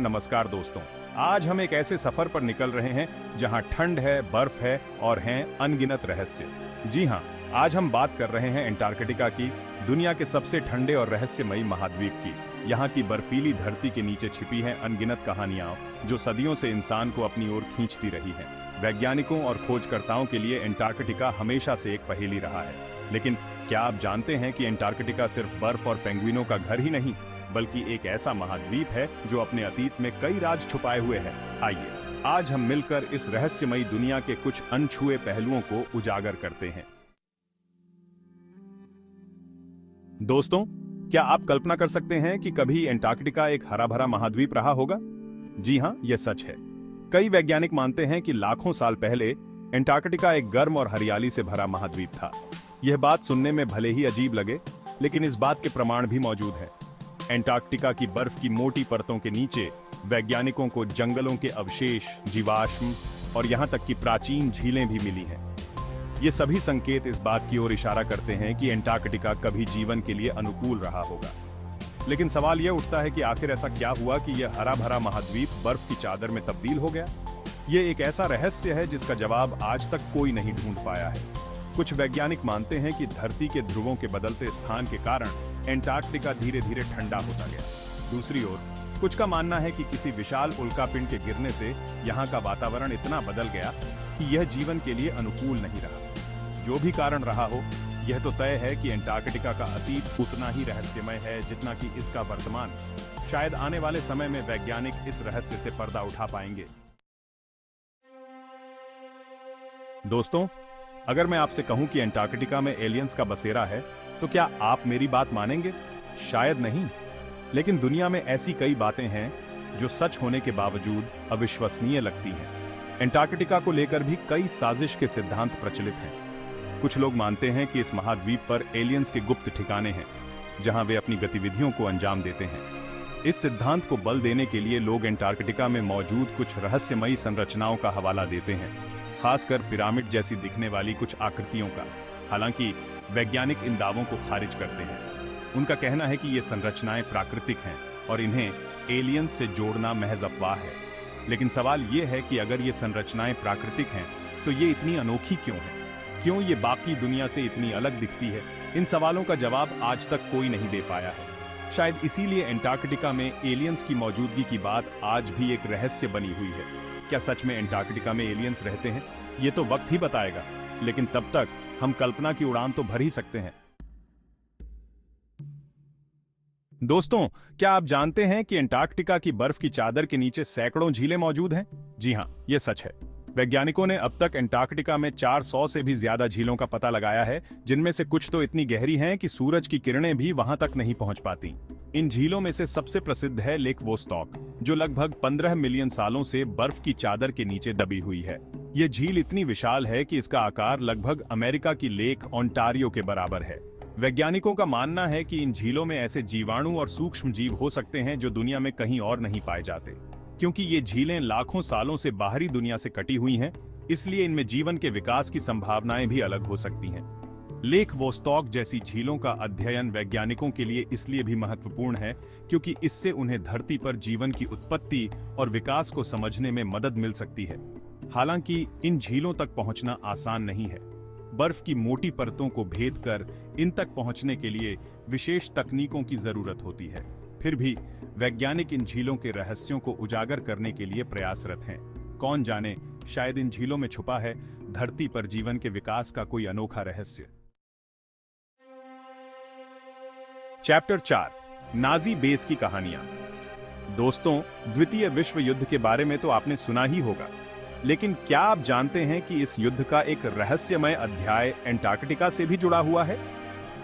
नमस्कार दोस्तों। आज हम एक ऐसे सफर पर निकल रहे हैं जहां ठंड है, बर्फ है और हैं अनगिनत रहस्य। जी हां, आज हम बात कर रहे हैं अंटार्कटिका की, दुनिया के सबसे ठंडे और रहस्यमयी महाद्वीप की। यहां की बर्फीली धरती के नीचे छिपी हैं अनगिनत कहानियां जो सदियों से इंसान को अपनी ओर खींचती रही हैं। वैज्ञानिकों और खोजकर्ताओं के लिए अंटार्कटिका हमेशा से एक पहेली रहा है। लेकिन क्या आप जानते हैं कि अंटार्कटिका सिर्फ बर्फ और पेंगुइनों का घर ही नहीं, बल्कि एक ऐसा महाद्वीप है जो अपने अतीत में कई राज छुपाए हुए है। आइए आज हम मिलकर इस रहस्यमयी दुनिया के कुछ अनछुए पहलुओं को उजागर करते हैं। दोस्तों, क्या आप कल्पना कर सकते हैं कि कभी अंटार्कटिका एक हरा भरा महाद्वीप रहा होगा? जी हां, यह सच है। कई वैज्ञानिक मानते हैं कि लाखों साल पहले अंटार्कटिका एक गर्म और हरियाली से भरा महाद्वीप था। यह बात सुनने में भले ही अजीब लगे, लेकिन इस बात के प्रमाण भी मौजूद हैं। अंटार्कटिका की बर्फ की मोटी परतों के नीचे वैज्ञानिकों को जंगलों के अवशेष, जीवाश्म और यहां तक कि प्राचीन झीलें भी मिली हैं। ये सभी संकेत इस बात की ओर इशारा करते हैं कि अंटार्कटिका कभी जीवन के लिए अनुकूल रहा होगा। लेकिन सवाल यह उठता है कि आखिर ऐसा क्या हुआ कि यह हरा भरा महाद्वीप बर्फ की चादर में तब्दील हो गया? ये एक ऐसा रहस्य है जिसका जवाब आज तक कोई नहीं ढूंढ पाया है। कुछ वैज्ञानिक मानते हैं कि धरती के ध्रुवों के बदलते स्थान के कारण अंटार्कटिका धीरे धीरे ठंडा होता गया। दूसरी ओर कुछ का मानना है कि किसी विशाल उल्कापिंड के गिरने से यहाँ का वातावरण इतना बदल गया कि यह जीवन के लिए अनुकूल नहीं रहा। जो भी कारण रहा हो, यह तो तय है कि अंटार्कटिका का अतीत उतना ही रहस्यमय है जितना कि इसका वर्तमान। शायद आने वाले समय में वैज्ञानिक इस रहस्य से पर्दा उठा पाएंगे। दोस्तों, अगर मैं आपसे कहूं कि अंटार्कटिका में एलियंस का बसेरा है, तो क्या आप मेरी बात मानेंगे? शायद नहीं, लेकिन दुनिया में ऐसी कई बातें हैं जो सच होने के बावजूद अविश्वसनीय लगती हैं। अंटार्कटिका को लेकर भी कई साजिश के सिद्धांत प्रचलित हैं। कुछ लोग मानते हैं कि इस महाद्वीप पर एलियंस के गुप्त ठिकाने हैं, जहां वे अपनी गतिविधियों को अंजाम देते हैं। इस सिद्धांत को बल देने के लिए लोग अंटार्कटिका में मौजूद कुछ रहस्यमयी संरचनाओं का हवाला देते हैं, खासकर पिरामिड जैसी दिखने वाली कुछ आकृतियों का। हालांकि वैज्ञानिक इन दावों को खारिज करते हैं। उनका कहना है कि ये संरचनाएं प्राकृतिक हैं और इन्हें एलियंस से जोड़ना महज अफवाह है। लेकिन सवाल ये है कि अगर ये संरचनाएं प्राकृतिक हैं, तो ये इतनी अनोखी क्यों हैं? क्यों ये बाकी दुनिया से इतनी अलग दिखती है? इन सवालों का जवाब आज तक कोई नहीं दे पाया है। शायद इसीलिए अंटार्कटिका में एलियंस की मौजूदगी की बात आज भी एक रहस्य बनी हुई है। क्या सच में अंटार्कटिका में एलियंस रहते हैं? ये तो वक्त ही बताएगा, लेकिन तब तक हम कल्पना की उड़ान तो भर ही सकते हैं। दोस्तों, क्या आप जानते हैं कि अंटार्कटिका की बर्फ की चादर के नीचे सैकड़ों झीलें मौजूद हैं? जी हां, यह सच है। वैज्ञानिकों ने अब तक अंटार्कटिका में 400 से भी ज्यादा झीलों का पता लगाया है, जिनमें से कुछ तो इतनी गहरी हैं कि सूरज की किरणें भी वहां तक नहीं पहुंच पाती। इन झीलों में से सबसे प्रसिद्ध है लेक वोस्टॉक, जो लगभग 15 मिलियन सालों से बर्फ की चादर के नीचे दबी हुई है। यह झील इतनी विशाल है कि इसका आकार लगभग अमेरिका की लेक ओंटारियो के बराबर है। वैज्ञानिकों का मानना है कि इन झीलों में ऐसे जीवाणु और सूक्ष्म जीव हो सकते हैं जो दुनिया में कहीं और नहीं पाए जाते। क्योंकि ये झीलें लाखों सालों से बाहरी दुनिया से कटी हुई हैं, इसलिए इनमें जीवन के विकास की संभावनाएं भी अलग हो सकती हैं। लेक वोस्टॉक जैसी झीलों का अध्ययन वैज्ञानिकों के लिए इसलिए भी महत्वपूर्ण है क्योंकि इससे उन्हें धरती पर जीवन की उत्पत्ति और विकास को समझने में मदद मिल सकती है। हालांकि इन झीलों तक पहुंचना आसान नहीं है। बर्फ की मोटी परतों को भेद कर इन तक पहुंचने के लिए विशेष तकनीकों की जरूरत होती है। फिर भी वैज्ञानिक इन झीलों के रहस्यों को उजागर करने के लिए प्रयासरत हैं। कौन जाने, शायद इन झीलों में छुपा है धरती पर जीवन के विकास का कोई अनोखा रहस्य। चैप्टर 4, नाजी बेस की कहानियां। दोस्तों, द्वितीय विश्व युद्ध के बारे में तो आपने सुना ही होगा, लेकिन क्या आप जानते हैं कि इस युद्ध का एक रहस्यमय अध्याय अंटार्कटिका से भी जुड़ा हुआ है?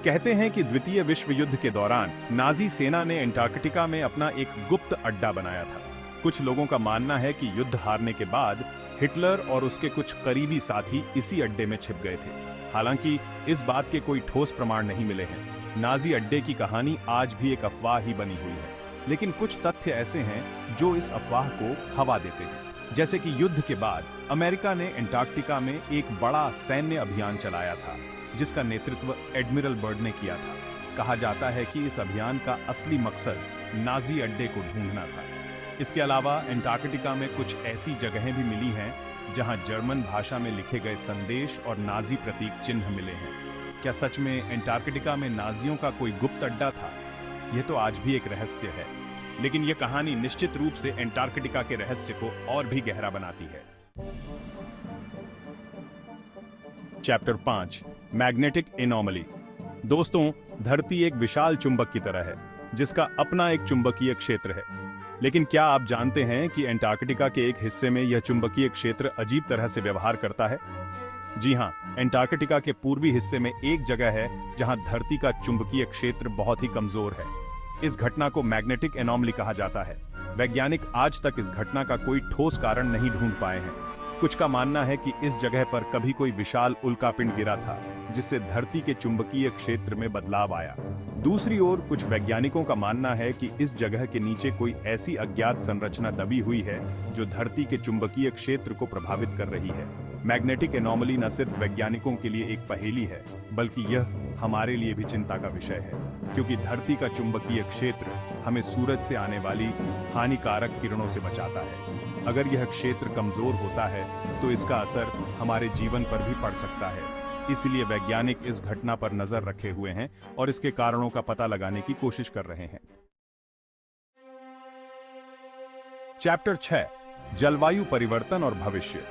कहते हैं कि द्वितीय विश्व युद्ध के दौरान नाजी सेना ने अंटार्कटिका में अपना एक गुप्त अड्डा बनाया था। कुछ लोगों का मानना है कि युद्ध हारने के बाद हिटलर और उसके कुछ करीबी साथी इसी अड्डे में छिप गए थे। हालांकि इस बात के कोई ठोस प्रमाण नहीं मिले हैं। नाजी अड्डे की कहानी आज भी एक अफवाह ही बनी हुई है, लेकिन कुछ तथ्य ऐसे हैं जो इस अफवाह को हवा देते हैं। जैसे कि युद्ध के बाद अमेरिका ने अंटार्कटिका में एक बड़ा सैन्य अभियान चलाया था, जिसका नेतृत्व एडमिरल बर्ड ने किया था। कहा जाता है कि इस अभियान का असली मकसद नाजी अड्डे को ढूंढना था। इसके अलावा एंटार्कटिका में कुछ ऐसी जगहें भी मिली हैं जहां जर्मन भाषा में लिखे गए संदेश और नाजी प्रतीक चिन्ह मिले हैं। क्या सच में एंटार्कटिका में नाजियों का कोई गुप्त अड्डा था? यह तो आज भी एक रहस्य है, लेकिन यह कहानी निश्चित रूप से एंटार्कटिका के रहस्य को और भी गहरा बनाती है। Chapter 5, magnetic anomaly. दोस्तों, धरती एक विशाल चुंबक की तरह है जिसका अपना एक चुंबकीय क्षेत्र है। लेकिन क्या आप जानते हैं कि एंटार्कटिका के एक हिस्से में यह चुंबकीय क्षेत्र अजीब तरह से व्यवहार करता है? जी हां, एंटार्कटिका के पूर्वी हिस्से में एक जगह है जहां धरती का चुंबकीय क्षेत्र बहुत ही कमजोर है। इस घटना को मैग्नेटिक एनोमली कहा जाता है। वैज्ञानिक आज तक इस घटना का कोई ठोस कारण नहीं ढूंढ पाए हैं। कुछ का मानना है कि इस जगह पर कभी कोई विशाल उल्कापिंड गिरा था जिससे धरती के चुंबकीय क्षेत्र में बदलाव आया। दूसरी ओर कुछ वैज्ञानिकों का मानना है कि इस जगह के नीचे कोई ऐसी अज्ञात संरचना दबी हुई है जो धरती के चुंबकीय क्षेत्र को प्रभावित कर रही है। मैग्नेटिक एनोमली न सिर्फ वैज्ञानिकों के लिए एक पहेली है, बल्कि यह हमारे लिए भी चिंता का विषय है, क्योंकि धरती का चुंबकीय क्षेत्र हमें सूरज से आने वाली हानिकारक किरणों से बचाता है। अगर यह क्षेत्र कमजोर होता है तो इसका असर हमारे जीवन पर भी पड़ सकता है। इसलिए वैज्ञानिक इस घटना पर नजर रखे हुए हैं और इसके कारणों का पता लगाने की कोशिश कर रहे हैं। चैप्टर 6, जलवायु परिवर्तन और भविष्य।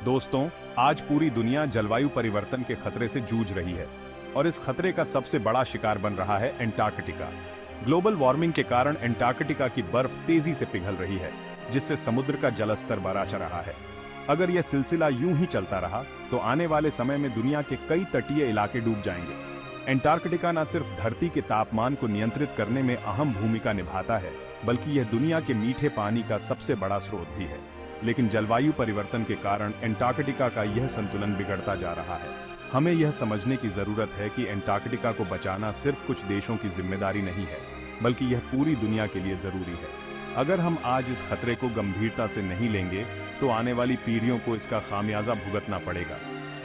दोस्तों, आज पूरी दुनिया जलवायु परिवर्तन के खतरे से जूझ रही है और इस खतरे का सबसे बड़ा शिकार बन रहा है एंटार्कटिका। ग्लोबल वार्मिंग के कारण एंटार्कटिका की बर्फ तेजी से पिघल रही है, जिससे समुद्र का जलस्तर बढ़ा जा रहा है। अगर यह सिलसिला यूं ही चलता रहा तो आने वाले समय में दुनिया के कई तटीय इलाके डूब जाएंगे। एंटार्कटिका न सिर्फ धरती के तापमान को नियंत्रित करने में अहम भूमिका निभाता है, बल्कि यह दुनिया के मीठे पानी का सबसे बड़ा स्रोत भी है। लेकिन जलवायु परिवर्तन के कारण एंटार्कटिका का यह संतुलन बिगड़ता जा रहा है। हमें यह समझने की जरूरत है कि एंटार्कटिका को बचाना सिर्फ कुछ देशों की जिम्मेदारी नहीं है, बल्कि यह पूरी दुनिया के लिए जरूरी है। अगर हम आज इस खतरे को गंभीरता से नहीं लेंगे तो आने वाली पीढ़ियों को इसका खामियाजा भुगतना पड़ेगा।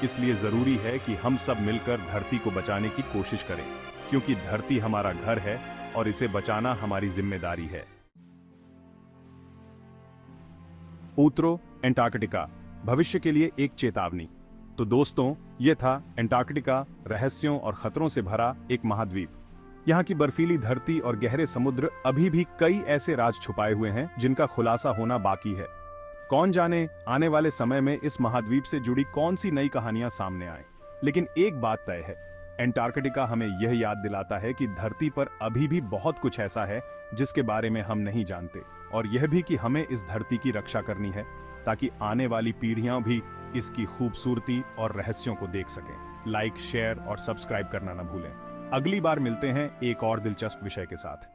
इसलिए जरूरी है कि हम सब मिलकर धरती को बचाने की कोशिश करें, क्योंकि धरती हमारा घर है और इसे बचाना हमारी जिम्मेदारी है। उतरो एंटार्कटिका, भविष्य के लिए एक चेतावनी। तो दोस्तों, ये था एंटार्कटिका, रहस्यों और खतरों से भरा एक महाद्वीप। यहाँ की बर्फीली धरती और गहरे समुद्र अभी भी कई ऐसे राज छुपाए हुए हैं जिनका खुलासा होना बाकी है। कौन जाने आने वाले समय में इस महाद्वीप से जुड़ी कौन सी नई कहानियां सामने आए। लेकिन एक बात तय है, एंटार्कटिका हमें यह याद दिलाता है कि धरती पर अभी भी बहुत कुछ ऐसा है जिसके बारे में हम नहीं जानते, और यह भी कि हमें इस धरती की रक्षा करनी है ताकि आने वाली पीढ़ियां भी इसकी खूबसूरती और रहस्यों को देख सकें। लाइक, शेयर और सब्सक्राइब करना न भूलें। अगली बार मिलते हैं एक और दिलचस्प विषय के साथ।